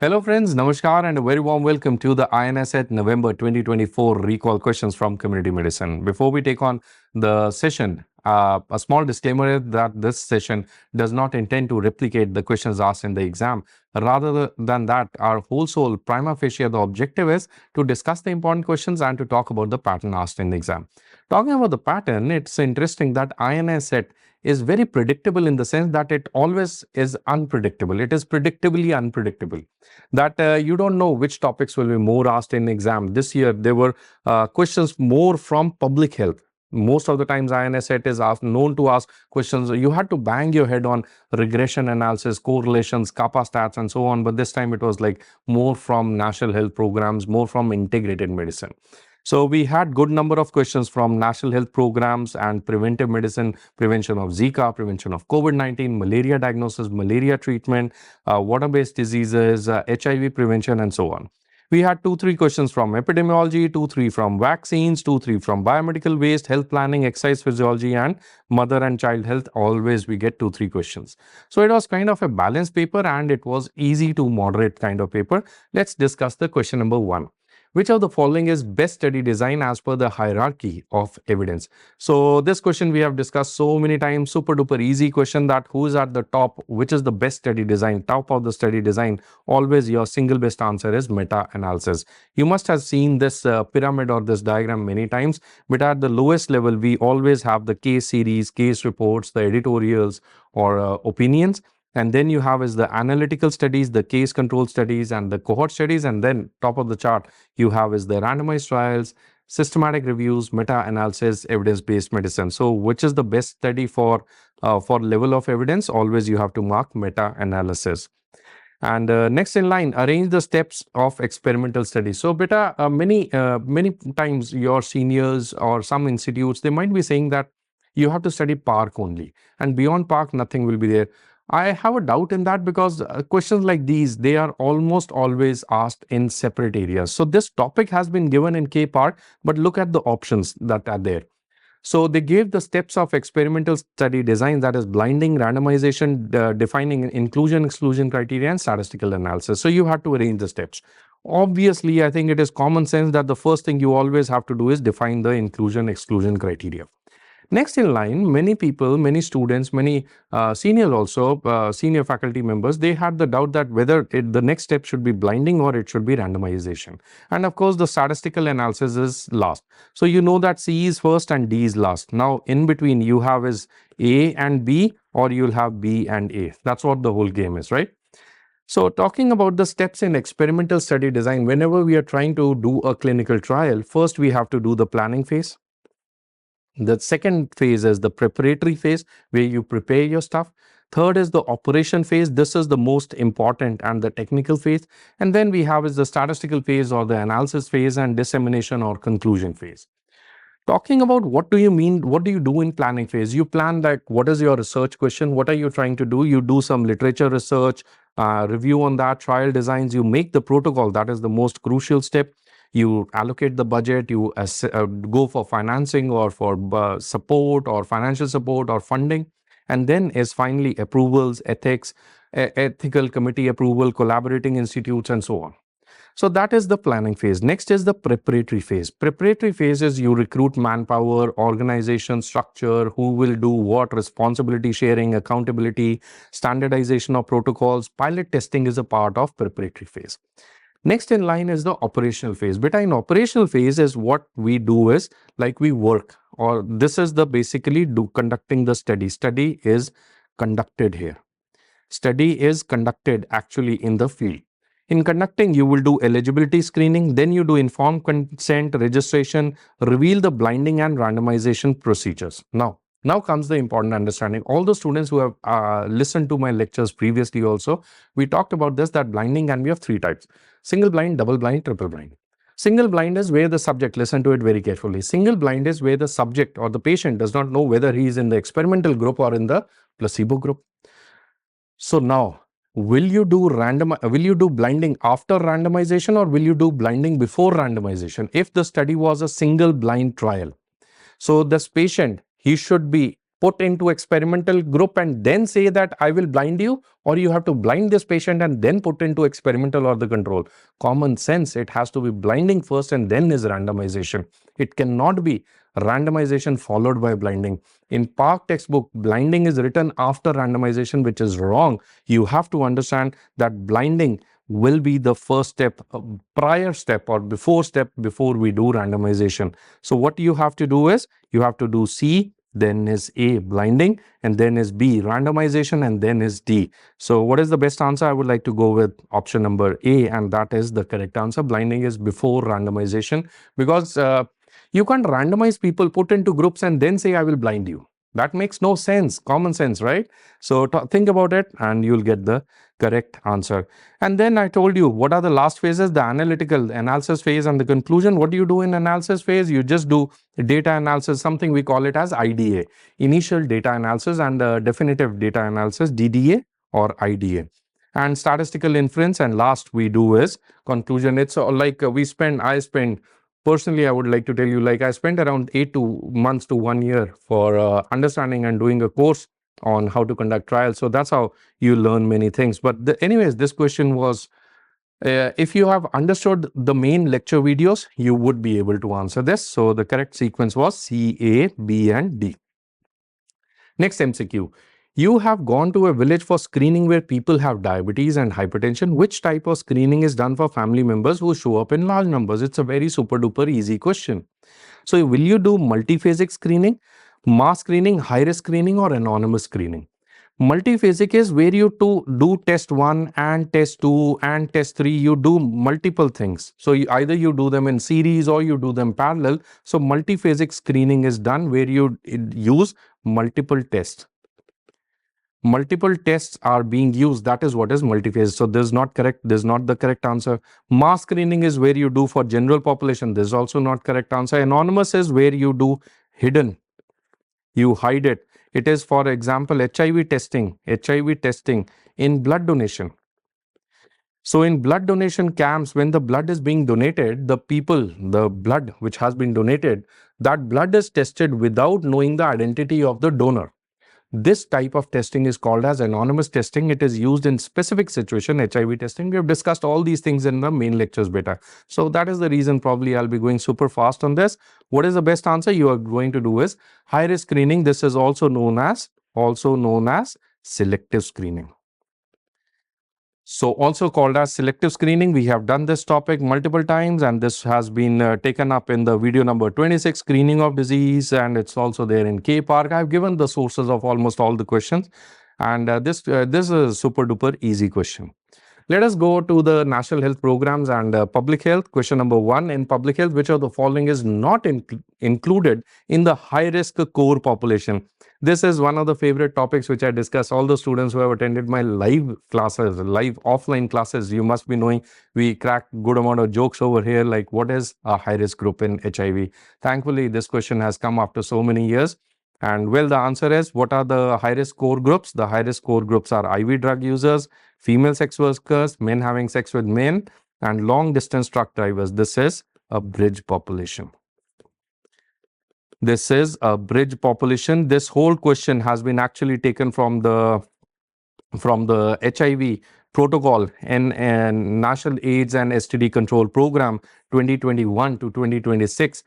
Hello friends, Namaskar and a very warm welcome to the INI-CET November 2024 recall questions from community medicine. Before we take on the session, a small disclaimer is that this session does not intend to replicate the questions asked in the exam. Rather than that, our whole soul prima facie the objective is to discuss the important questions and to talk about the pattern asked in the exam. Talking about the pattern, it's interesting that INI-CET is very predictable in the sense that it always is unpredictable. It is predictably unpredictable that you don't know which topics will be more asked in exam. This year, there were questions more from public health. Most of the times, INI-CET is known to ask questions. You had to bang your head on regression analysis, correlations, kappa stats, and so on. But this time, it was like more from national health programs, more from integrated medicine. So we had good number of questions from national health programs and preventive medicine, prevention of Zika, prevention of COVID-19, malaria diagnosis, malaria treatment, water-based diseases, HIV prevention, and so on. We had 2-3 questions from epidemiology, 2-3 from vaccines, 2-3 from biomedical waste, health planning, exercise physiology, and mother and child health. Always we get 2-3 questions. So it was kind of a balanced paper and it was easy to moderate kind of paper. Let's discuss the question number 1. Which of the following is best study design as per the hierarchy of evidence? So this question we have discussed so many times, super duper easy question that who is at the top, which is the best study design, top of the study design, always your single best answer is meta-analysis. You must have seen this pyramid or this diagram many times, but at the lowest level, we always have the case series, case reports, the editorials or opinions. And then you have is the analytical studies, the case control studies, and the cohort studies. And then top of the chart, you have is the randomized trials, systematic reviews, meta-analysis, evidence-based medicine. So which is the best study for level of evidence? Always you have to mark meta-analysis. And next in line, arrange the steps of experimental studies. So beta, many times your seniors or some institutes, they might be saying that you have to study PARC only. And beyond PARC, nothing will be there. I have a doubt in that because questions like these, they are almost always asked in separate areas. So this topic has been given in K part, but look at the options that are there. So they gave the steps of experimental study design, that is blinding, randomization, defining inclusion, exclusion criteria, and statistical analysis. So you have to arrange the steps. Obviously, I think it is common sense that the first thing you always have to do is define the inclusion, exclusion criteria. Next in line, many people, many students, many seniors also, senior faculty members, they had the doubt that whether the next step should be blinding or it should be randomization. And of course, the statistical analysis is last. So you know that C is first and D is last. Now, in between, you have is A and B, or you'll have B and A. That's what the whole game is, right? So talking about the steps in experimental study design, whenever we are trying to do a clinical trial, first we have to do the planning phase. The second phase is the preparatory phase where you prepare your stuff. Third is the operation phase. This is the most important and the technical phase. And then we have is the statistical phase or the analysis phase and dissemination or conclusion phase. Talking about what do you mean, what do you do in planning phase? You plan like what is your research question? What are you trying to do? You do some literature research, review on that, trial designs, you make the protocol. That is the most crucial step. You allocate the budget, you go for financing or for support or financial support or funding. And then is finally approvals, ethics, ethical committee approval, collaborating institutes, and so on. So that is the planning phase. Next is the preparatory phase. Preparatory phase is you recruit manpower, organization structure, who will do what, responsibility sharing, accountability, standardization of protocols. Pilot testing is a part of preparatory phase. Next in line is the operational phase. But in operational phase is what we do is like we work, or this is the basically conducting the study. Study is conducted here. Study is conducted actually in the field. In conducting, you will do eligibility screening, then you do informed consent, registration, reveal the blinding and randomization procedures. Now comes the important understanding. All the students who have listened to my lectures previously also, we talked about this, that blinding can be of 3 types. Single blind, double blind, triple blind. Single blind is where the subject, listen to it very carefully. Single blind is where the subject or the patient does not know whether he is in the experimental group or in the placebo group. So now, will you do blinding after randomization or will you do blinding before randomization? If the study was a single blind trial, so this patient, he should be put into experimental group and then say that I will blind you, or you have to blind this patient and then put into experimental or the control? Common sense, it has to be blinding first and then is randomization. It cannot be randomization followed by blinding. In Park textbook, blinding is written after randomization, which is wrong. You have to understand that blinding will be the first step, prior step or before step before we do randomization. So what you have to do is you have to do C, then is A, blinding, and then is B, randomization, and then is D. So what is the best answer? I would like to go with option number A, and that is the correct answer. Blinding is before randomization, because you can't randomize people, put into groups, and then say, I will blind you. That makes no sense. Common sense, right? So think about it and you'll get the correct answer. And then I told you, what are the last phases? The analytical analysis phase and the conclusion. What do you do in analysis phase? You just do data analysis, something we call it as IDA, initial data analysis, and definitive data analysis, DDA or IDA. And statistical inference, and last we do is conclusion. It's like I spend personally, I would like to tell you, like I spent around 8 months to 1 year for understanding and doing a course on how to conduct trials. So that's how you learn many things. But anyways, this question was, if you have understood the main lecture videos, you would be able to answer this. So the correct sequence was C, A, B, and D. Next MCQ. You have gone to a village for screening where people have diabetes and hypertension. Which type of screening is done for family members who show up in large numbers? It's a very super duper easy question. So will you do multiphasic screening, mass screening, high risk screening, or anonymous screening? Multiphasic is where you do test 1 and test 2 and test 3. You do multiple things. So either you do them in series or you do them parallel. So multiphasic screening is done where you use multiple tests. Multiple tests are being used. That is what is multiphase. So this is not correct. This is not the correct answer. Mass screening is where you do for general population. This is also not correct answer. Anonymous is where you do hidden. You hide it. It is, for example, HIV testing in blood donation. So in blood donation camps, when the blood is being donated, the blood which has been donated, that blood is tested without knowing the identity of the donor. This type of testing is called as anonymous testing. It is used in specific situation, HIV testing. We have discussed all these things in the main lectures beta. So that is the reason probably I'll be going super fast on this. What is the best answer you are going to do is high risk screening. This is also known as selective screening. So also called as selective screening. We have done this topic multiple times, and this has been taken up in the video number 26, screening of disease, and it's also there in K Park. I've given the sources of almost all the questions, and this is a super duper easy question. Let us go to the national health programs and public health. Question number 1, in public health, which of the following is not included in the high risk core population? This is one of the favorite topics which I discuss. All the students who have attended my live classes, live offline classes, you must be knowing we crack good amount of jokes over here, like what is a high risk group in HIV? Thankfully, this question has come after so many years. And well, the answer is, what are the high risk core groups? The high risk core groups are IV drug users, female sex workers, men having sex with men, and long distance truck drivers. This is a bridge population. This is a bridge population. This whole question has been actually taken from the HIV protocol and National AIDS and STD Control Program 2021 to 2026,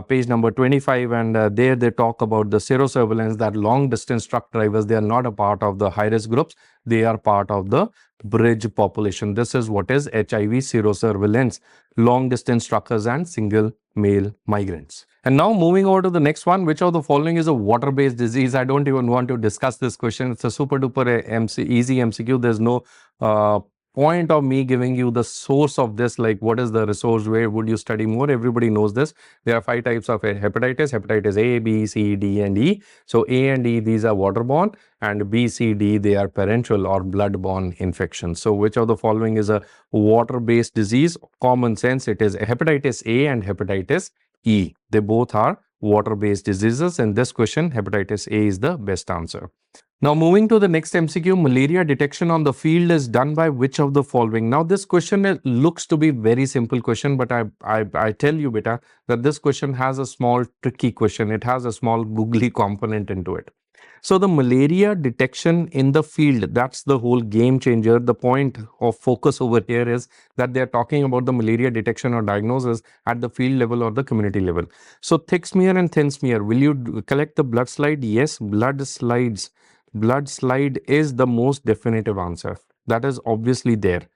page number 25, and there they talk about the serosurveillance, that long distance truck drivers, they are not a part of the high risk groups, they are part of the bridge population. This is what is HIV serosurveillance, long distance truckers and single male migrants. And now moving over to the next one, which of the following is a water-based disease? I don't even want to discuss this question. It's a super duper easy MCQ. There's no point of me giving you the source of this, like what is the resource, where would you study more? Everybody knows this. There are 5 types of hepatitis A, B, C, D, and E. So A and E, these are waterborne, and B, C, D, they are parenteral or bloodborne infections. So which of the following is a water-based disease? Common sense, it is hepatitis A and hepatitis E. They both are water-based diseases. In this question, hepatitis A is the best answer. Now moving to the next MCQ, malaria detection on the field is done by which of the following? Now this question looks to be very simple question, but I tell you beta that this question has a small tricky question. It has a small googly component into it. So the malaria detection in the field, that's the whole game changer. The point of focus over here is that they're talking about the malaria detection or diagnosis at the field level or the community level. So thick smear and thin smear, will you collect the blood slide? Yes, blood slides. Blood slide is the most definitive answer. That is obviously there.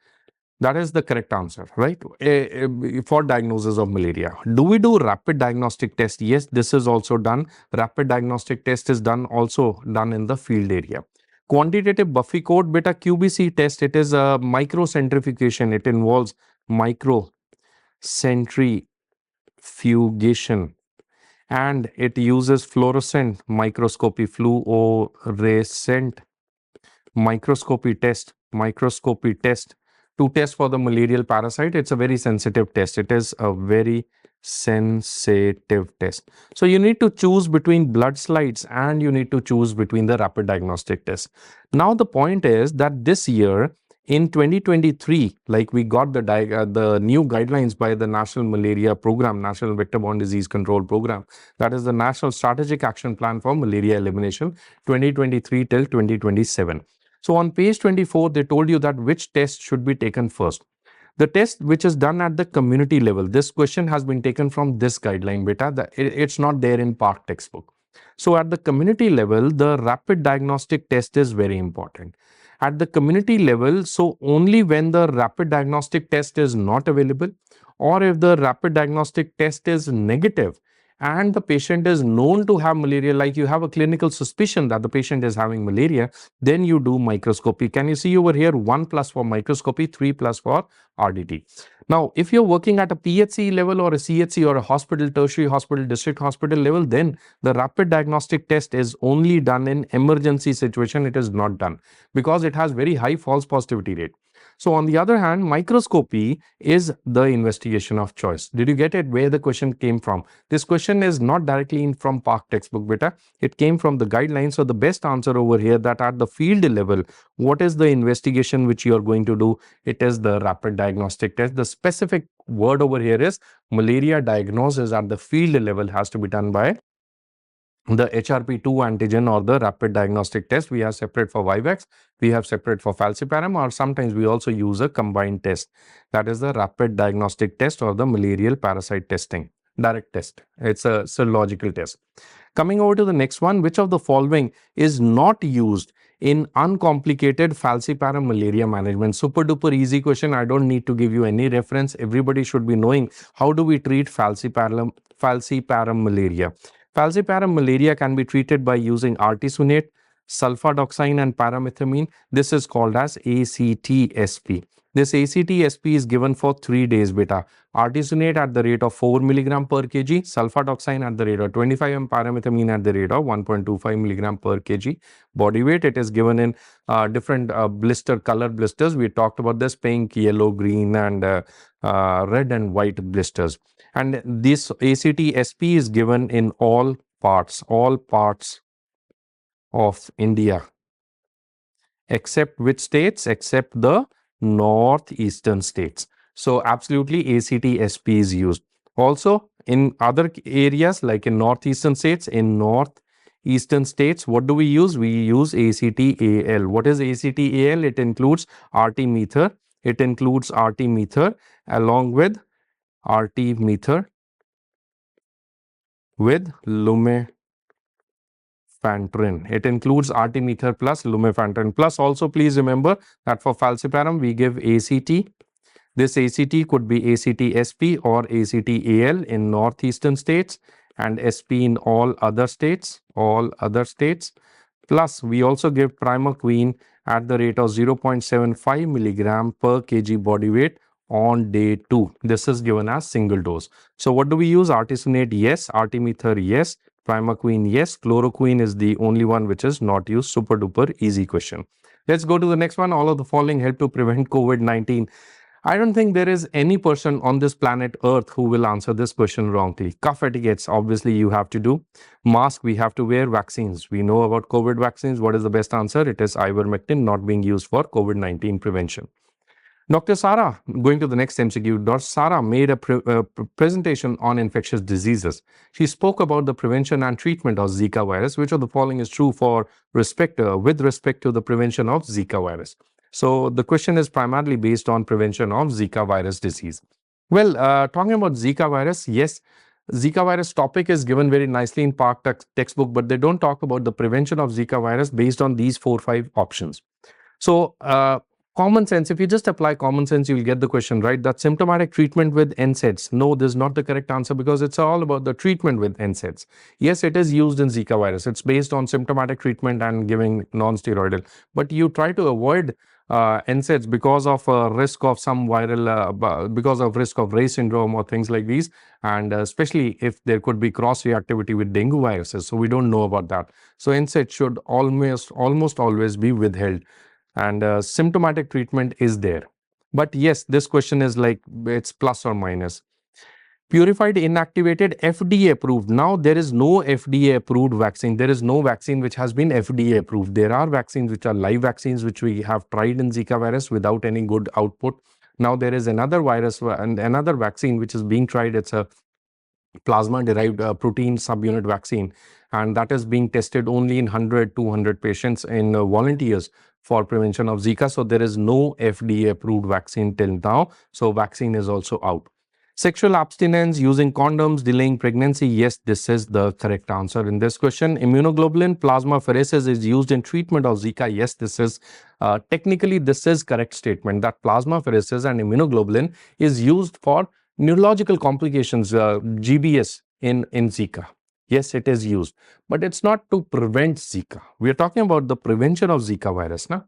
That is the correct answer, right? For diagnosis of malaria. Do we do rapid diagnostic test? Yes, this is also done. Rapid diagnostic test is also done in the field area. Quantitative Buffy code beta QBC test, it is a microcentrifugation. It involves microcentrifugation and it uses fluorescent microscopy, fluorescent microscopy test to test for the malarial parasite. It's a very sensitive test. It is a very sensitive test. So you need to choose between blood slides and you need to choose between the rapid diagnostic test. Now the point is that this year in 2023, like we got the new guidelines by the National Malaria Program, National Vector-Borne Disease Control Program. That is the National Strategic Action Plan for Malaria Elimination 2023 till 2027. So on page 24, they told you that which test should be taken first. The test which is done at the community level, this question has been taken from this guideline, beta. It's not there in Park textbook. So at the community level, the rapid diagnostic test is very important. At the community level, so only when the rapid diagnostic test is not available or if the rapid diagnostic test is negative, and the patient is known to have malaria, like you have a clinical suspicion that the patient is having malaria, then you do microscopy. Can you see over here 1+ for microscopy, 3+ for RDT. Now, if you're working at a PHC level or a CHC or a hospital, tertiary hospital, district hospital level, then the rapid diagnostic test is only done in emergency situation. It is not done because it has very high false positivity rate. So on the other hand, microscopy is the investigation of choice. Did you get it where the question came from? This question is not directly from Park textbook, beta. It came from the guidelines. So the best answer over here, that at the field level, what is the investigation which you are going to do? It is the rapid diagnostic test. The specific word over here is malaria diagnosis at the field level has to be done by the HRP2 antigen or the rapid diagnostic test. We have separate for Vivax, we have separate for falciparum, or sometimes we also use a combined test. That is the rapid diagnostic test or the malarial parasite testing. Direct test. It's a serological test. Coming over to the next one, which of the following is not used in uncomplicated falciparum malaria management? Super duper easy question. I don't need to give you any reference. Everybody should be knowing how do we treat falciparum malaria. Falciparum malaria can be treated by using artesunate, sulfadoxine and paramethamine. This is called as ACT-SP. This ACT-SP is given for 3 days, beta. Artesunate at the rate of 4 mg per kg, sulfadoxine at the rate of 25 and paramethamine at the rate of 1.25 mg per kg. Body weight, it is given in different blister color blisters. We talked about this: pink, yellow, green and red and white blisters. And this ACT-SP is given in all parts of India, except which states? Except the northeastern states. So absolutely ACT-SP is used. Also in other areas like in northeastern states, what do we use? We use ACT-AL. What is ACT-AL? It includes artemether. It includes artemether along with artemether with lumefantrine. It includes artemether plus lumefantrine. Plus also please remember that for falciparum we give ACT. This ACT could be ACT-SP or ACT-AL in northeastern states and SP in all other states. Plus we also give primaquine at the rate of 0.75 mg per kg body weight on day 2. This is given as single dose. So what do we use? Artesunate, yes. Artemether, yes. Primaquine, yes. Chloroquine is the only one which is not used. Super duper easy question. Let's go to the next one. All of the following help to prevent COVID-19. I don't think there is any person on this planet Earth who will answer this question wrongly. Cough etiquettes, obviously you have to do. Mask, we have to wear. Vaccines, we know about COVID vaccines. What is the best answer? It is ivermectin, not being used for COVID-19 prevention. Dr. Sara, going to the next MCQ, Dr. Sara made a presentation on infectious diseases. She spoke about the prevention and treatment of Zika virus. Which of the following is true for with respect to the prevention of Zika virus? So the question is primarily based on prevention of Zika virus disease. Well, talking about Zika virus, yes, Zika virus topic is given very nicely in Park textbook, but they don't talk about the prevention of Zika virus based on these 4-5 options. So, common sense, if you just apply common sense, you'll get the question right. That symptomatic treatment with NSAIDs. No, this is not the correct answer because it's all about the treatment with NSAIDs. Yes, it is used in Zika virus. It's based on symptomatic treatment and giving non-steroidal. But you try to avoid NSAIDs because of risk of some viral, because of risk of Rey syndrome or things like these. And especially if there could be cross-reactivity with dengue viruses. So we don't know about that. So NSAID should almost always be withheld, and symptomatic treatment is there. But yes, this question is like it's plus or minus. Purified inactivated FDA approved. Now there is no FDA approved vaccine. There is no vaccine which has been FDA approved. There are vaccines which are live vaccines which we have tried in Zika virus without any good output. Now there is another virus and another vaccine which is being tried. It's a plasma derived protein subunit vaccine, and that is being tested only in 100-200 patients in volunteers for prevention of Zika. So there is no FDA approved vaccine till now. So vaccine is also out. Sexual abstinence, using condoms, delaying pregnancy. Yes, this is the correct answer in this question. Immunoglobulin plasmapheresis is used in treatment of Zika. Yes, this is technically this is correct statement that plasmapheresis and immunoglobulin is used for neurological complications, GBS in Zika. Yes, it is used, but it's not to prevent Zika. We are talking about the prevention of Zika virus, na?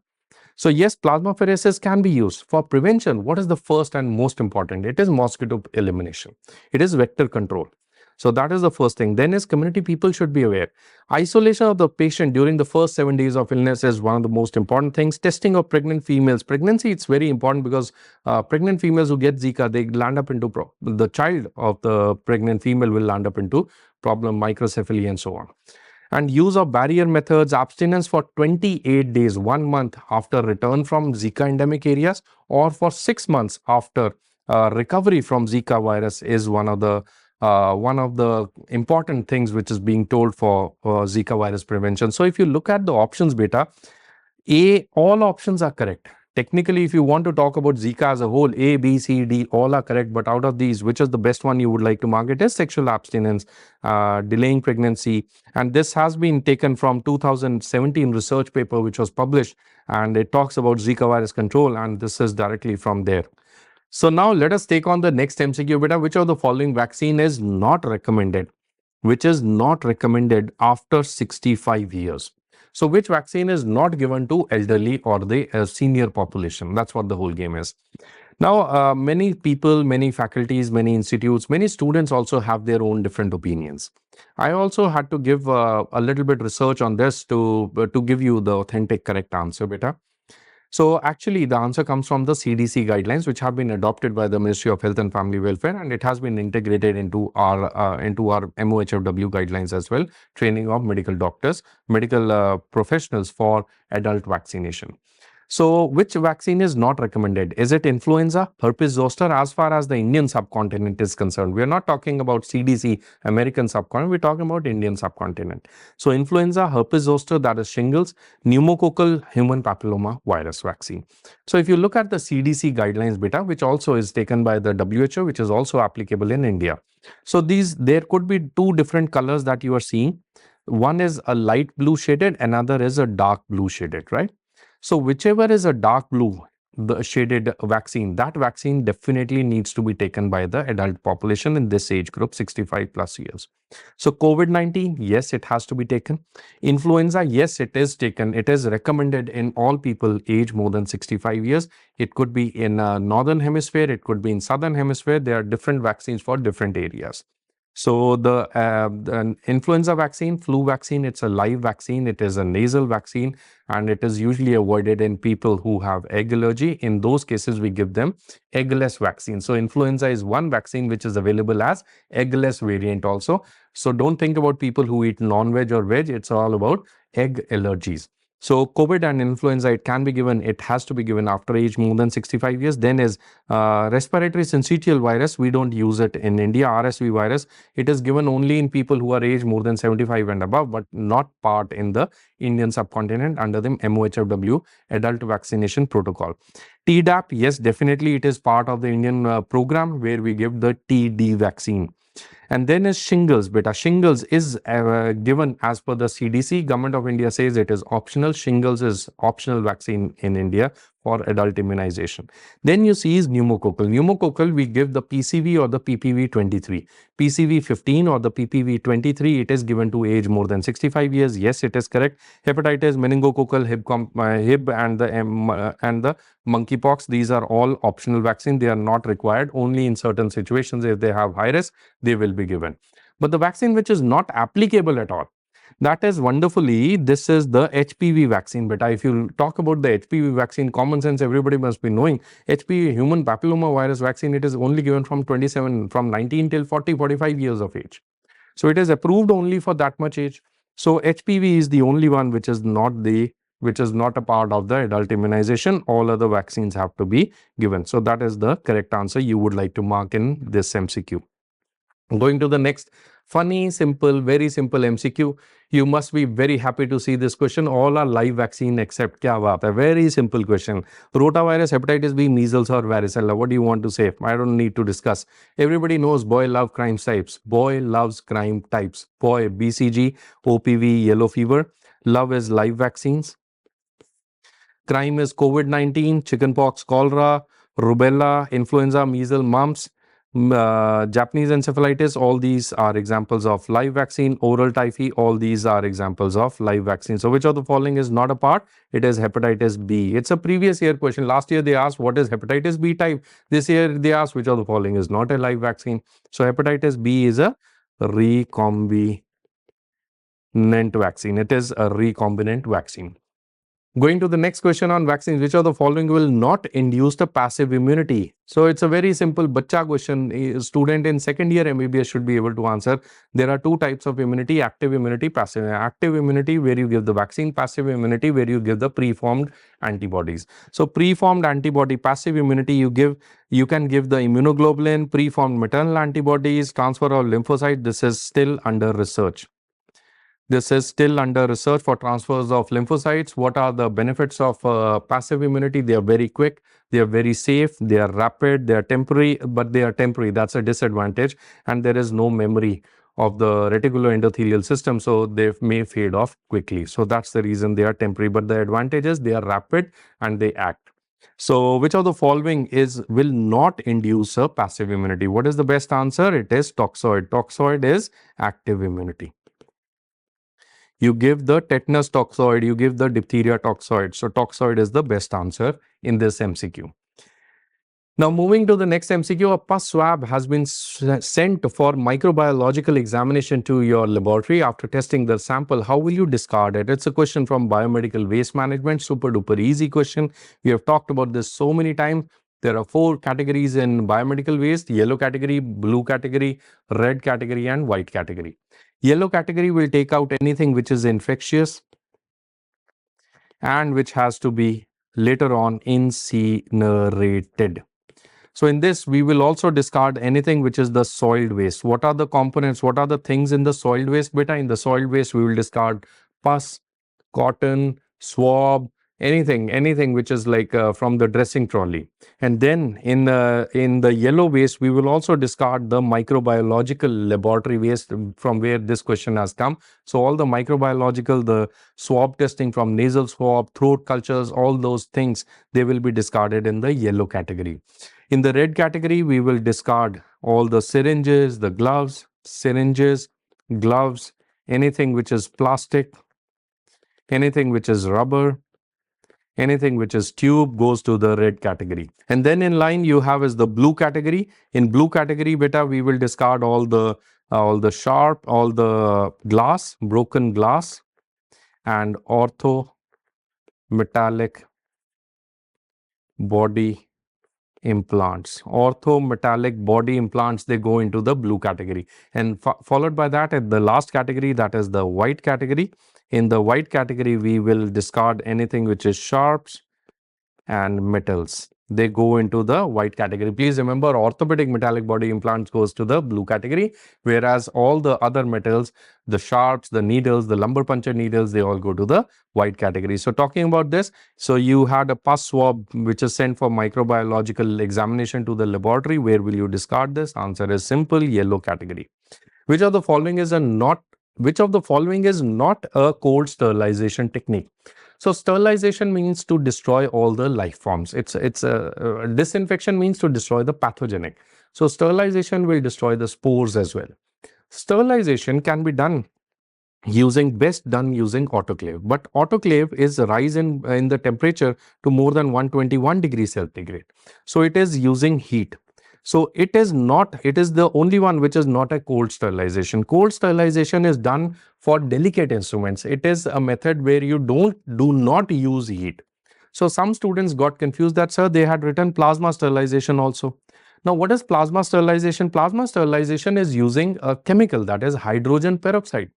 So yes, plasmapheresis can be used for prevention. What is the first and most important? It is mosquito elimination. It is vector control. So that is the first thing. Then is community people should be aware. Isolation of the patient during the first 7 days of illness is one of the most important things. Testing of pregnant females. Pregnancy, it's very important because pregnant females who get Zika, they land up into the child of the pregnant female will land up into problem, microcephaly and so on. And use of barrier methods, abstinence for 28 days, 1 month after return from Zika endemic areas, or for 6 months after recovery from Zika virus is one of the important things which is being told for Zika virus prevention. So if you look at the options, beta, all options are correct. Technically, if you want to talk about Zika as a whole, A, B, C, D, all are correct. But out of these, which is the best one you would like to mark? It is sexual abstinence, delaying pregnancy. And this has been taken from 2017 research paper, which was published. And it talks about Zika virus control. And this is directly from there. So now let us take on the next MCQ, beta. Which of the following vaccine is not recommended? Which is not recommended after 65 years? So which vaccine is not given to elderly or the senior population? That's what the whole game is. Now, many people, many faculties, many institutes, many students also have their own different opinions. I also had to give a little bit research on this to give you the authentic correct answer, beta. So actually, the answer comes from the CDC guidelines, which have been adopted by the Ministry of Health and Family Welfare, and it has been integrated into our MOHFW guidelines as well, training of medical doctors, medical professionals for adult vaccination. So which vaccine is not recommended? Is it influenza, herpes zoster, as far as the Indian subcontinent is concerned? We are not talking about CDC, American subcontinent, we're talking about Indian subcontinent. So influenza, herpes zoster, that is shingles, pneumococcal human papilloma virus vaccine. So if you look at the CDC guidelines, beta, which also is taken by the WHO, which is also applicable in India. So there could be two different colors that you are seeing. One is a light blue shaded, another is a dark blue shaded, right? So whichever is a dark blue, the shaded vaccine, that vaccine definitely needs to be taken by the adult population in this age group, 65 plus years. So COVID-19, yes, it has to be taken. Influenza, yes, it is taken. It is recommended in all people age more than 65 years. It could be in northern hemisphere, it could be in southern hemisphere. There are different vaccines for different areas. So the influenza vaccine, flu vaccine, it's a live vaccine. It is a nasal vaccine, and it is usually avoided in people who have egg allergy. In those cases, we give them eggless vaccine. So influenza is one vaccine which is available as eggless variant also. So don't think about people who eat non-veg or veg. It's all about egg allergies. So COVID and influenza, it can be given, it has to be given after age more than 65 years. Then is respiratory syncytial virus. We don't use it in India. RSV virus, it is given only in people who are age more than 75 and above, but not part in the Indian subcontinent under the MOHFW adult vaccination protocol. Tdap, yes, definitely it is part of the Indian program where we give the TD vaccine. And then is shingles, beta. Shingles is given as per the CDC. Government of India says it is optional. Shingles is optional vaccine in India for adult immunization. Then you see is pneumococcal. Pneumococcal, we give the PCV or the PPV 23. PCV 15 or the PPV 23, it is given to age more than 65 years. Yes, it is correct. Hepatitis, meningococcal, Hib and the monkeypox, these are all optional vaccine. They are not required. Only in certain situations, if they have high risk, they will be given. But the vaccine which is not applicable at all, that is wonderfully, this is the HPV vaccine. But if you talk about the HPV vaccine, common sense, everybody must be knowing HPV, human papilloma virus vaccine, it is only given from 19 till 40, 45 years of age. So it is approved only for that much age. So HPV is the only one which is not a part of the adult immunization. All other vaccines have to be given. So that is the correct answer you would like to mark in this MCQ. Going to the next funny, simple, very simple MCQ. You must be very happy to see this question. All are live vaccine except kya baat hai? Very simple question. Rotavirus, hepatitis B, measles or varicella. What do you want to say? I don't need to discuss. Everybody knows boy love crime types. Boy loves crime types. Boy, BCG, OPV, yellow fever. Love is live vaccines. Crime is COVID-19, chickenpox, cholera, rubella, influenza, measles, mumps. Japanese encephalitis, all these are examples of live vaccine. Oral typhi, all these are examples of live vaccine. So which of the following is not a part? It is hepatitis B. It's a previous year question. Last year they asked what is hepatitis B type. This year they asked which of the following is not a live vaccine. So hepatitis B is a recombinant vaccine. It is a recombinant vaccine. Going to the next question on vaccines, which of the following will not induce the passive immunity? So it's a very simple bacha question. A student in second year MBBS should be able to answer. There are two types of immunity: active immunity, passive. Active immunity where you give the vaccine, passive immunity where you give the preformed antibodies. So preformed antibody, passive immunity, you can give the immunoglobulin, preformed maternal antibodies, transfer of lymphocyte. This is still under research. This is still under research for transfers of lymphocytes. What are the benefits of passive immunity? They are very quick, they are very safe, they are rapid, they are temporary, but they are temporary. That's a disadvantage. And there is no memory of the reticuloendothelial system, so they may fade off quickly. So that's the reason they are temporary. But the advantage is they are rapid and they act. So which of the following will not induce a passive immunity? What is the best answer? It is toxoid. Toxoid is active immunity. You give the tetanus toxoid, you give the diphtheria toxoid. So toxoid is the best answer in this MCQ. Now moving to the next MCQ, a pus swab has been sent for microbiological examination to your laboratory. After testing the sample, how will you discard it? It's a question from biomedical waste management, super duper easy question. We have talked about this so many times. There are 4 categories in biomedical waste: yellow category, blue category, red category and white category. Yellow category will take out anything which is infectious and which has to be later on incinerated. So in this, we will also discard anything which is the soiled waste. What are the components? What are the things in the soiled waste? Beta, in the soiled waste, we will discard pus, cotton, swab, anything which is like from the dressing trolley. And then in the yellow waste, we will also discard the microbiological laboratory waste from where this question has come. So all the microbiological, the swab testing from nasal swab, throat cultures, all those things, they will be discarded in the yellow category. In the red category, we will discard all the syringes, the gloves, anything which is plastic, anything which is rubber, anything which is tube goes to the red category. And then in line you have is the blue category. In blue category, beta, we will discard all the glass, broken glass and ortho metallic body implants. Orthometallic body implants, they go into the blue category. And followed by that, at the last category, that is the white category. In the white category, we will discard anything which is sharps and metals. They go into the white category. Please remember, orthopedic metallic body implants goes to the blue category, whereas all the other metals, the sharps, the needles, the lumbar puncture needles, they all go to the white category. So talking about this, so you had a pus swab which is sent for microbiological examination to the laboratory. Where will you discard this? Answer is simple, yellow category. Which of the following is not a cold sterilization technique? So sterilization means to destroy all the life forms. Disinfection means to destroy the pathogenic. So sterilization will destroy the spores as well. Sterilization can be done best done using autoclave, but autoclave is a rise in the temperature to more than 121 degrees centigrade. So it is using heat. So it is the only one which is not a cold sterilization. Cold sterilization is done for delicate instruments. It is a method where you do not use heat. So some students got confused that, sir, they had written plasma sterilization also. Now, what is plasma sterilization? Plasma sterilization is using a chemical, that is hydrogen peroxide.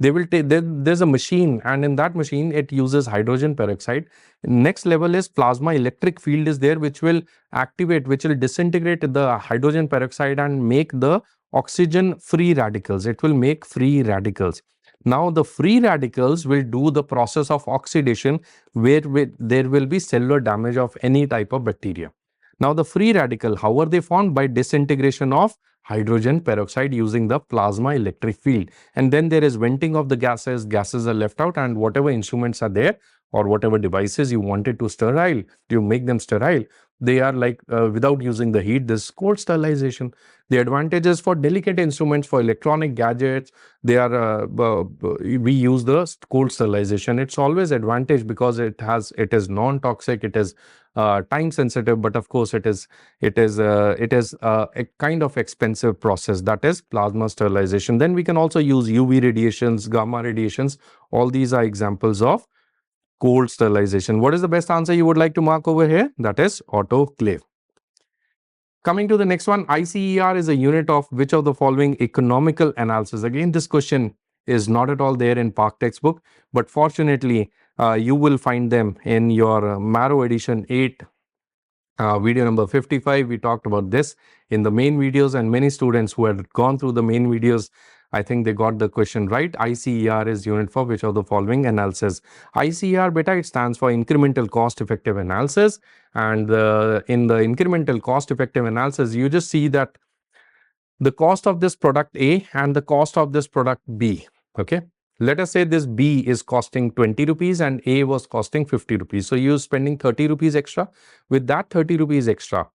There's a machine, and in that machine it uses hydrogen peroxide. Next level is plasma electric field is there, which will disintegrate the hydrogen peroxide and make the oxygen free radicals. It will make free radicals. Now the free radicals will do the process of oxidation, where there will be cellular damage of any type of bacteria. Now the free radical, how are they formed? By disintegration of hydrogen peroxide using the plasma electric field. And then there is venting of the gases are left out, and whatever instruments are there or whatever devices you wanted to sterile, you make them sterile. They are like without using the heat, this cold sterilization. The advantages for delicate instruments, for electronic gadgets, we use the cold sterilization. It's always advantage because it is non-toxic, it is time sensitive, but of course it is a kind of expensive process, that is plasma sterilization. Then we can also use UV radiations, gamma radiations. All these are examples of cold sterilization. What is the best answer you would like to mark over here? That is autoclave. Coming to the next one, ICER is a unit of which of the following economical analysis? Again, this question is not at all there in Park textbook, but fortunately you will find them in your Marrow edition 8 video number 55. We talked about this in the main videos, and many students who had gone through the main videos, I think they got the question right. ICER is unit for which of the following analysis? ICER, beta, it stands for incremental cost effective analysis. And in the incremental cost effective analysis, you just see that the cost of this product A and the cost of this product B. Okay. Let us say this B is costing 20 rupees and A was costing 50 rupees. So you're spending 30 rupees extra. With that 30 rupees extra,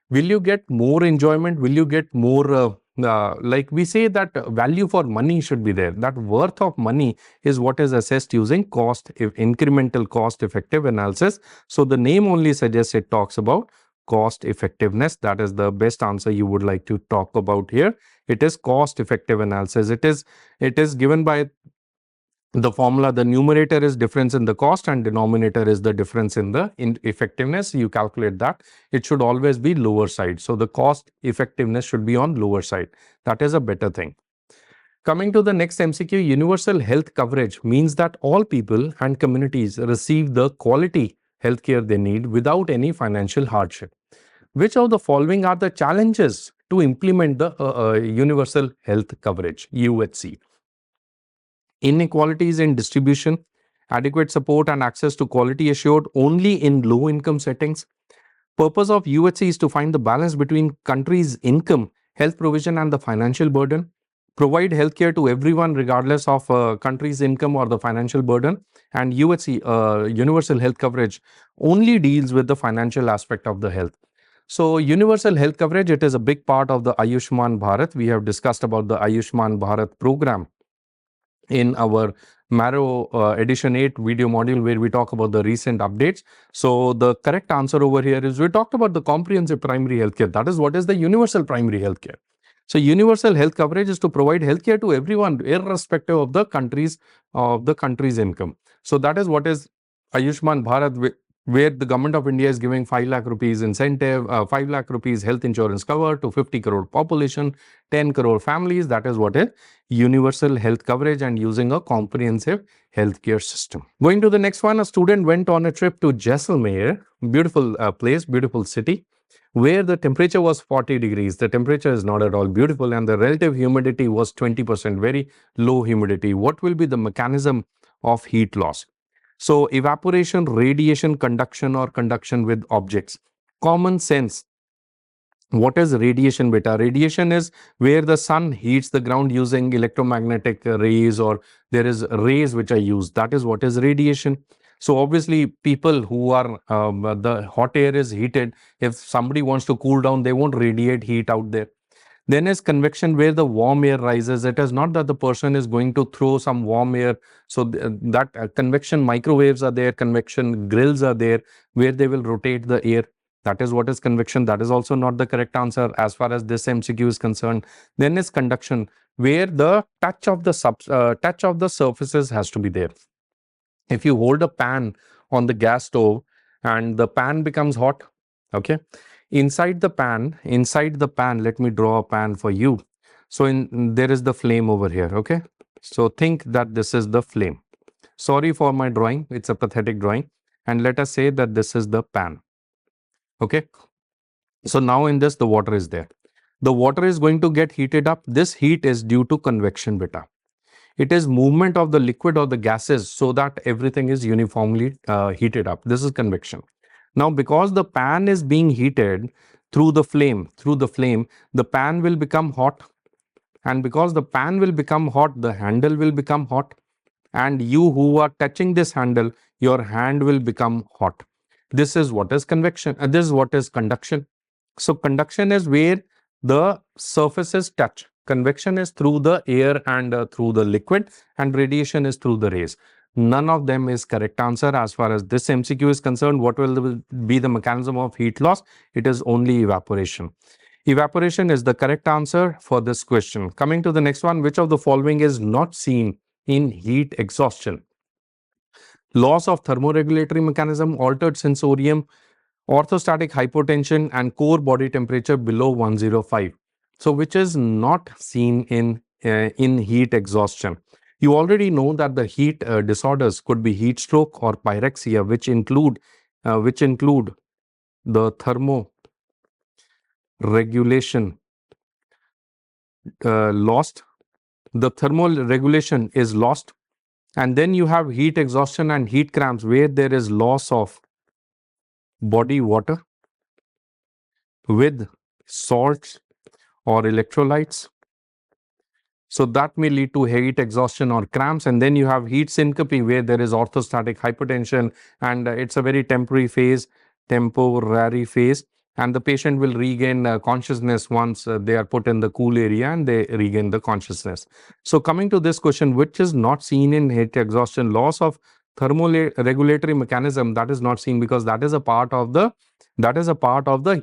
will you get more enjoyment? Will you get more, like we say that value for money should be there. That worth of money is what is assessed using incremental cost effective analysis. So the name only suggests it talks about cost effectiveness. That is the best answer you would like to talk about here. It is cost effective analysis. It is given by the formula. The numerator is difference in the cost and denominator is the difference in the effectiveness. You calculate that. It should always be lower side. So the cost effectiveness should be on lower side. That is a better thing. Coming to the next MCQ, universal health coverage means that all people and communities receive the quality healthcare they need without any financial hardship. Which of the following are the challenges to implement the universal health coverage, UHC? Inequalities in distribution, adequate support and access to quality assured only in low income settings. Purpose of UHC is to find the balance between country's income, health provision and the financial burden. Provide healthcare to everyone regardless of country's income or the financial burden. And UHC, universal health coverage, only deals with the financial aspect of the health. So universal health coverage, it is a big part of the Ayushman Bharat. We have discussed about the Ayushman Bharat program in our Marrow edition 8 video module, where we talk about the recent updates. So the correct answer over here is, we talked about the comprehensive primary healthcare. That is what is the universal primary healthcare. So universal health coverage is to provide healthcare to everyone irrespective of the country's income. So that is what is Ayushman Bharat, where the government of India is giving 5 lakh rupees incentive, 5 lakh rupees health insurance cover to 50 crore population, 10 crore families. That is what is universal health coverage and using a comprehensive healthcare system. Going to the next one, a student went on a trip to Jaisalmer, beautiful place, beautiful city, where the temperature was 40 degrees. The temperature is not at all beautiful and the relative humidity was 20%, very low humidity. What will be the mechanism of heat loss? So evaporation, radiation, conduction or conduction with objects. Common sense. What is radiation beta? Radiation is where the sun heats the ground using electromagnetic rays, or there is rays which are used. That is what is radiation. So obviously people who are the hot air is heated. If somebody wants to cool down, they won't radiate heat out there. Then is convection, where the warm air rises. It is not that the person is going to throw some warm air. So that convection microwaves are there, convection grills are there, where they will rotate the air. That is what is convection. That is also not the correct answer as far as this MCQ is concerned. Then is conduction, where the touch of the surfaces has to be there. If you hold a pan on the gas stove and the pan becomes hot, okay, inside the pan, let me draw a pan for you. So there is the flame over here, okay. So think that this is the flame. Sorry for my drawing, it's a pathetic drawing. And let us say that this is the pan, okay. So now in this, the water is there. The water is going to get heated up. This heat is due to convection beta. It is movement of the liquid or the gases so that everything is uniformly heated up. This is convection. Now, because the pan is being heated through the flame, the pan will become hot. And because the pan will become hot, the handle will become hot. And you who are touching this handle, your hand will become hot. This is what is convection. This is what is conduction. So conduction is where the surfaces touch. Convection is through the air and through the liquid, and radiation is through the rays. None of them is correct answer as far as this MCQ is concerned. What will be the mechanism of heat loss? It is only evaporation. Evaporation is the correct answer for this question. Coming to the next one, which of the following is not seen in heat exhaustion? Loss of thermoregulatory mechanism, altered sensorium, orthostatic hypotension, and core body temperature below 105. So which is not seen in heat exhaustion? You already know that the heat disorders could be heat stroke or pyrexia, which include the thermoregulation lost. The thermoregulation is lost, and then you have heat exhaustion and heat cramps, where there is loss of body water with salts or electrolytes. So that may lead to heat exhaustion or cramps. And then you have heat syncope, where there is orthostatic hypotension, and it's a very temporary phase, and the patient will regain consciousness once they are put in the cool area and they regain the consciousness. So coming to this question, which is not seen in heat exhaustion? Loss of thermoregulatory mechanism, that is not seen, because that is a part of the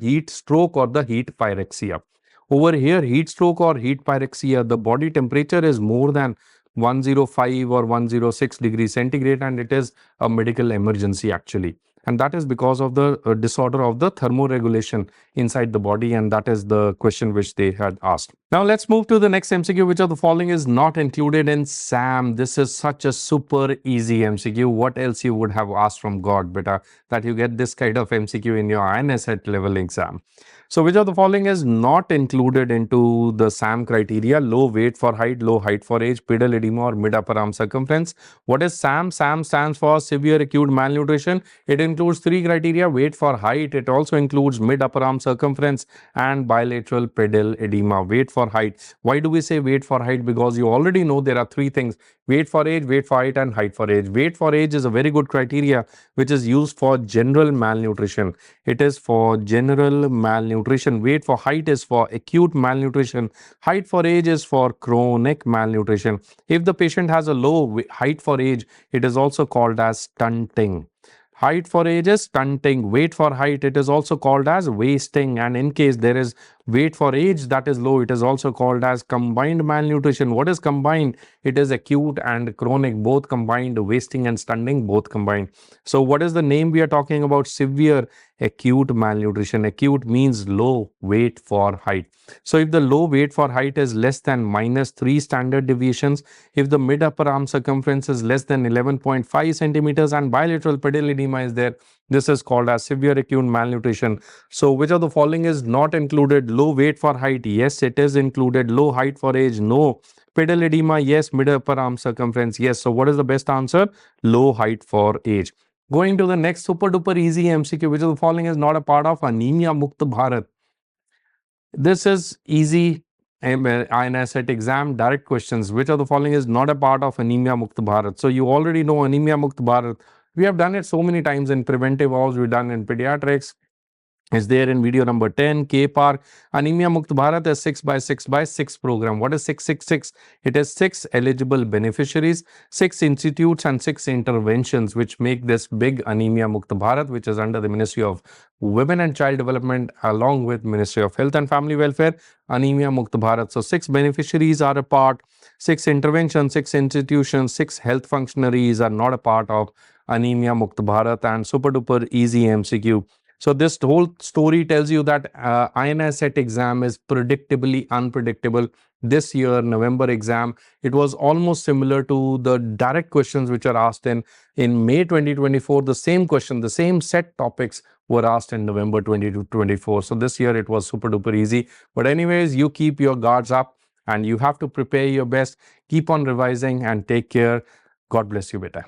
heat stroke or the heat pyrexia. Over here, heat stroke or heat pyrexia, the body temperature is more than 105 or 106 degrees centigrade, and it is a medical emergency actually. And that is because of the disorder of the thermoregulation inside the body, and that is the question which they had asked. Now let's move to the next MCQ. Which of the following is not included in SAM? This is such a super easy MCQ. What else you would have asked from God, beta, that you get this kind of MCQ in your INI-CET level exam? So which of the following is not included into the SAM criteria? Low weight for height, low height for age, pedal edema or mid upper arm circumference. What is SAM? SAM stands for severe acute malnutrition. It includes three criteria: weight for height. It also includes mid upper arm circumference and bilateral pedal edema. Weight for height. Why do we say weight for height? Because you already know there are three things: weight for age, weight for height, and height for age. Weight for age is a very good criteria which is used for general malnutrition. It is for general malnutrition. Weight for height is for acute malnutrition. Height for age is for chronic malnutrition. If the patient has a low height for age, it is also called as stunting. Height for age is stunting. Weight for height, it is also called as wasting. And in case there is weight for age that is low, it is also called as combined malnutrition. What is combined? It is acute and chronic, both combined, wasting and stunting, both combined. So what is the name we are talking about? Severe acute malnutrition. Acute means low weight for height. So if the low weight for height is less than -3 standard deviations, if the mid upper arm circumference is less than 11.5 centimeters and bilateral pedal edema is there, this is called as severe acute malnutrition. So which of the following is not included? Low weight for height, yes, it is included. Low height for age, no. Pedal edema, yes. Mid upper arm circumference, yes. So what is the best answer? Low height for age. Going to the next super duper easy MCQ, which of the following is not a part of Anemia Mukt Bharat? This is easy INI-CET exam direct questions. Which of the following is not a part of Anemia Mukt Bharat? So you already know Anemia Mukt Bharat. We have done it so many times in preventive hours. We've done in pediatrics. Is there in video number 10. K Park. Anemia Mukt Bharat is 6x6x6 program. What is 666? It is 6 eligible beneficiaries, 6 institutes and 6 interventions which make this big Anemia Mukt Bharat, which is under the Ministry of Women and Child Development along with Ministry of Health and Family Welfare. Anemia Mukt Bharat. So 6 beneficiaries are a part, 6 interventions, 6 institutions, 6 health functionaries are not a part of Anemia Mukt Bharat. And super duper easy MCQ. So this whole story tells you that INI-CET exam is predictably unpredictable. This year, November exam, it was almost similar to the direct questions which are asked in May 2024. The same question, the same set topics were asked in November 2024. So this year it was super duper easy. But anyways, you keep your guards up and you have to prepare your best. Keep on revising and take care. God bless you, beta.